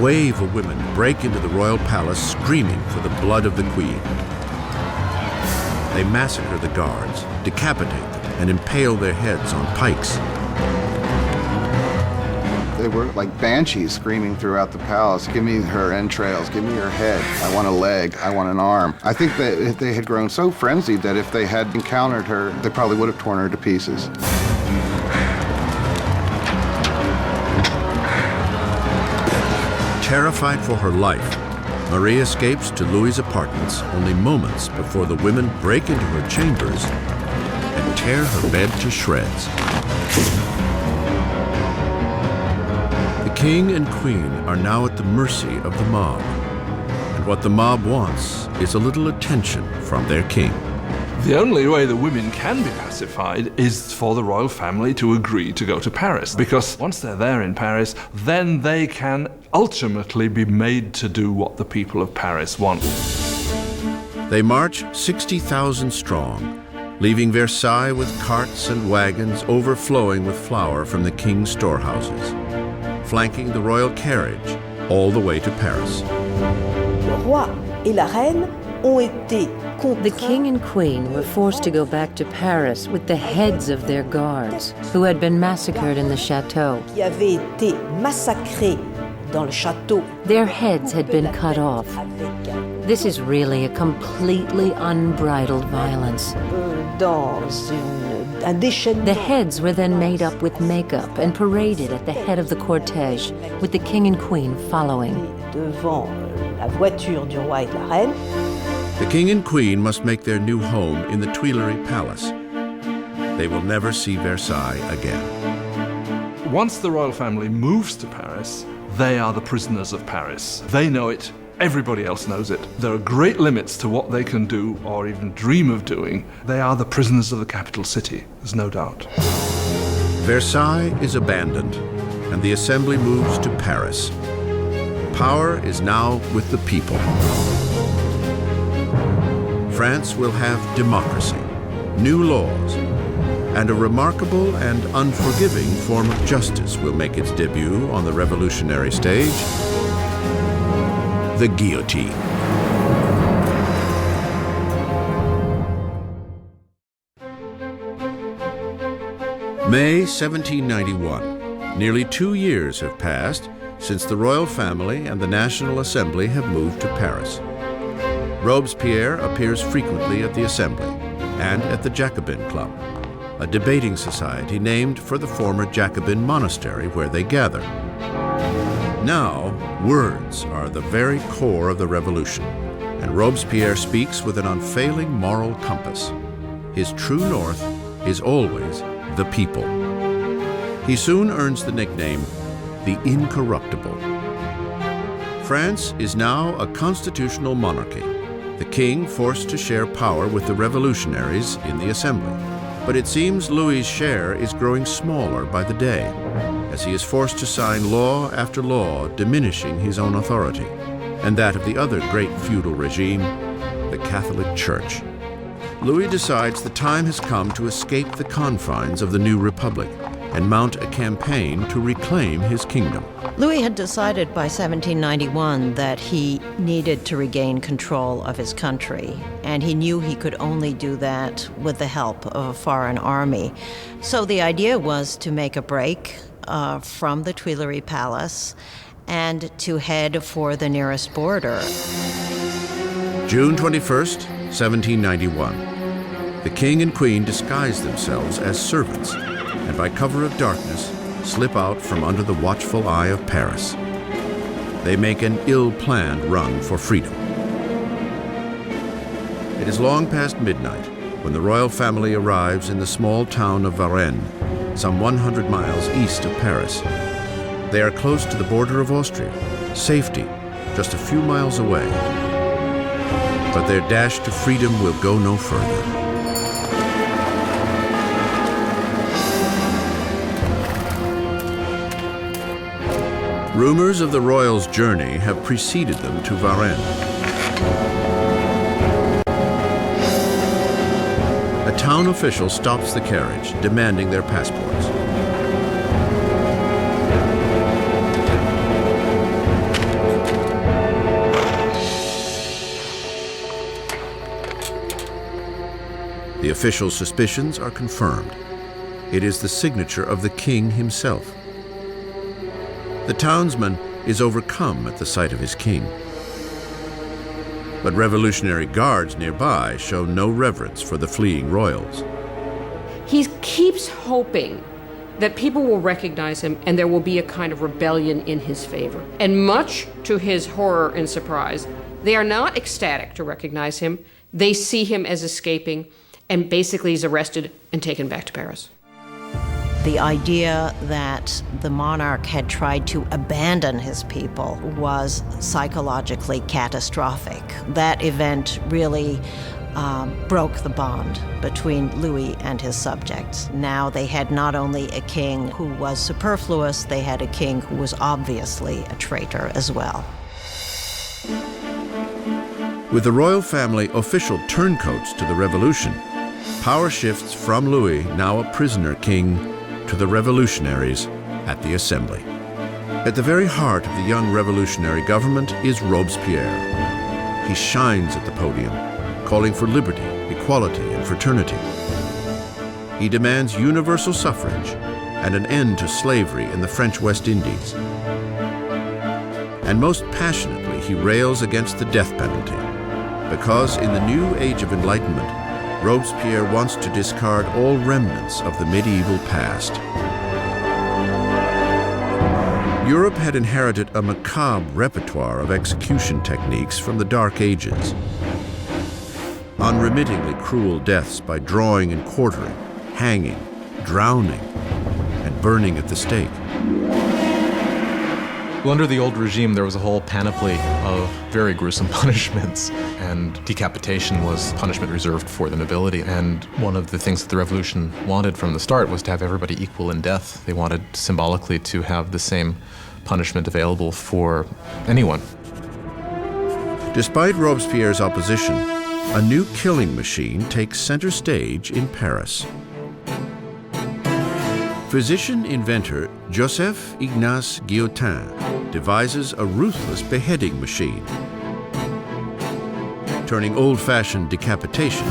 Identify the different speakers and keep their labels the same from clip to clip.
Speaker 1: wave of women break into the royal palace screaming for the blood of the queen. They massacre the guards, decapitate them, and impale their heads on pikes.
Speaker 2: They were like banshees screaming throughout the palace, "Give me her entrails, give me her head, I want a leg, I want an arm." I think that they had grown so frenzied that if they had encountered her, they probably would have torn her to pieces.
Speaker 1: Terrified for her life, Marie escapes to Louis's apartments only moments before the women break into her chambers and tear her bed to shreds. The king and queen are now at the mercy of the mob, and what the mob wants is a little attention from their king.
Speaker 3: The only way the women can be pacified is for the royal family to agree to go to Paris, because once they're there in Paris, then they can ultimately be made to do what the people of Paris want.
Speaker 1: They march 60,000 strong, leaving Versailles with carts and wagons overflowing with flour from the king's storehouses, flanking the royal carriage all the way to Paris.
Speaker 4: Le roi et la reine ont été contraints.
Speaker 5: The king and queen were forced to go back to Paris with the heads of their guards, who had been massacred in the chateau.
Speaker 4: Qui avaient été massacrés dans le château.
Speaker 5: Their heads had been cut off. This is really a completely unbridled violence. The heads were then made up with makeup and paraded at the head of the cortege, with the king and queen following.
Speaker 4: Devant la voiture du roi et de la reine.
Speaker 1: The king and queen must make their new home in the Tuileries Palace. They will never see Versailles again.
Speaker 3: Once the royal family moves to Paris, they are the prisoners of Paris. They know it. Everybody else knows it. There are great limits to what they can do or even dream of doing. They are the prisoners of the capital city, there's no doubt.
Speaker 1: Versailles is abandoned, and the assembly moves to Paris. Power is now with the people. France will have democracy, new laws, and a remarkable and unforgiving form of justice will make its debut on the revolutionary stage: the guillotine. May 1791. Nearly 2 years have passed since the royal family and the National Assembly have moved to Paris. Robespierre appears frequently at the Assembly and at the Jacobin Club, a debating society named for the former Jacobin monastery where they gather. Now, words are the very core of the revolution, and Robespierre speaks with an unfailing moral compass. His true north is always the people. He soon earns the nickname, the Incorruptible. France is now a constitutional monarchy, the king forced to share power with the revolutionaries in the Assembly. But it seems Louis's share is growing smaller by the day, as he is forced to sign law after law diminishing his own authority, and that of the other great feudal regime, the Catholic Church. Louis decides the time has come to escape the confines of the new republic and mount a campaign to reclaim his kingdom.
Speaker 6: Louis had decided by 1791 that he needed to regain control of his country, and he knew he could only do that with the help of a foreign army. So the idea was to make a break from the Tuileries Palace and to head for the nearest border.
Speaker 1: June 21st, 1791. The king and queen disguise themselves as servants and by cover of darkness slip out from under the watchful eye of Paris. They make an ill-planned run for freedom. It is long past midnight when the royal family arrives in the small town of Varennes, some 100 miles east of Paris. They are close to the border of Austria, safety just a few miles away. But their dash to freedom will go no further. Rumors of the royals' journey have preceded them to Varennes. A town official stops the carriage, demanding their passports. The official suspicions are confirmed. It is the signature of the king himself. The townsman is overcome at the sight of his king. But revolutionary guards nearby show no reverence for the fleeing royals.
Speaker 7: He keeps hoping that people will recognize him and there will be a kind of rebellion in his favor. And much to his horror and surprise, they are not ecstatic to recognize him. They see him as escaping, and basically he's arrested and taken back to Paris.
Speaker 6: The idea that the monarch had tried to abandon his people was psychologically catastrophic. That event really broke the bond between Louis and his subjects. Now they had not only a king who was superfluous, they had a king who was obviously a traitor as well.
Speaker 1: With the royal family official turncoats to the revolution, power shifts from Louis, now a prisoner king, to the revolutionaries at the Assembly. At the very heart of the young revolutionary government is Robespierre. He shines at the podium, calling for liberty, equality, and fraternity. He demands universal suffrage and an end to slavery in the French West Indies. And most passionately, he rails against the death penalty, because in the new age of enlightenment, Robespierre wants to discard all remnants of the medieval past. Europe had inherited a macabre repertoire of execution techniques from the Dark Ages. Unremittingly cruel deaths by drawing and quartering, hanging, drowning, and burning at the stake.
Speaker 8: Well, under the old regime, there was a whole panoply of very gruesome punishments, and decapitation was punishment reserved for the nobility. And one of the things that the revolution wanted from the start was to have everybody equal in death. They wanted symbolically to have the same punishment available for anyone.
Speaker 1: Despite Robespierre's opposition, a new killing machine takes center stage in Paris. Physician-inventor Joseph Ignace Guillotin devises a ruthless beheading machine, turning old-fashioned decapitation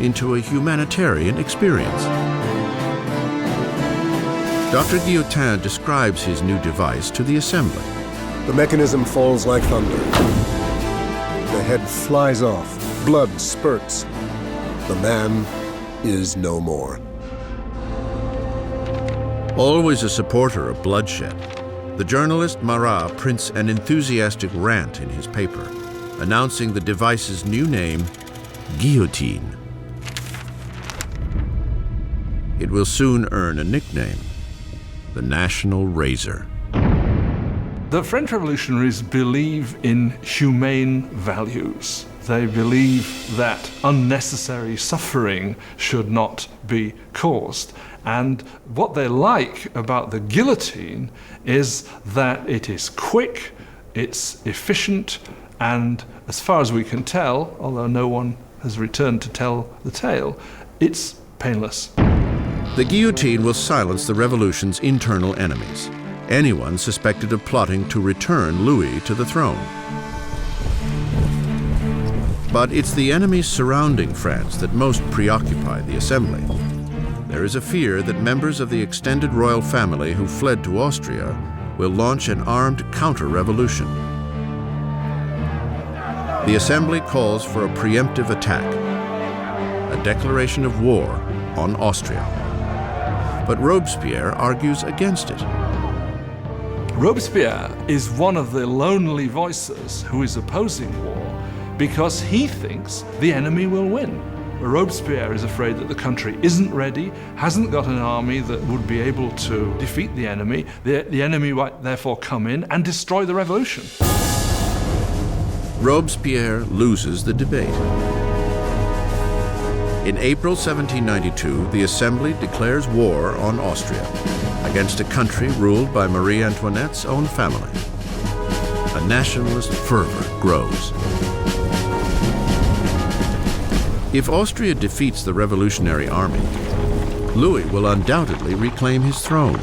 Speaker 1: into a humanitarian experience. Dr. Guillotin describes his new device to the Assembly.
Speaker 9: The mechanism falls like thunder. The head flies off, blood spurts. The man is no more.
Speaker 1: Always a supporter of bloodshed, the journalist Marat prints an enthusiastic rant in his paper, announcing the device's new name, guillotine. It will soon earn a nickname, the National Razor.
Speaker 3: The French revolutionaries believe in humane values. They believe that unnecessary suffering should not be caused. And what they like about the guillotine is that it is quick, it's efficient, and as far as we can tell, although no one has returned to tell the tale, it's painless.
Speaker 1: The guillotine will silence the revolution's internal enemies, anyone suspected of plotting to return Louis to the throne. But it's the enemies surrounding France that most preoccupy the Assembly. There is a fear that members of the extended royal family who fled to Austria will launch an armed counter-revolution. The Assembly calls for a preemptive attack, a declaration of war on Austria. But Robespierre argues against it.
Speaker 3: Robespierre is one of the lonely voices who is opposing war because he thinks the enemy will win. Robespierre is afraid that the country isn't ready, hasn't got an army that would be able to defeat the enemy. The enemy might therefore come in and destroy the revolution.
Speaker 1: Robespierre loses the debate. In April 1792, the Assembly declares war on Austria against a country ruled by Marie Antoinette's own family. A nationalist fervor grows. If Austria defeats the revolutionary army, Louis will undoubtedly reclaim his throne.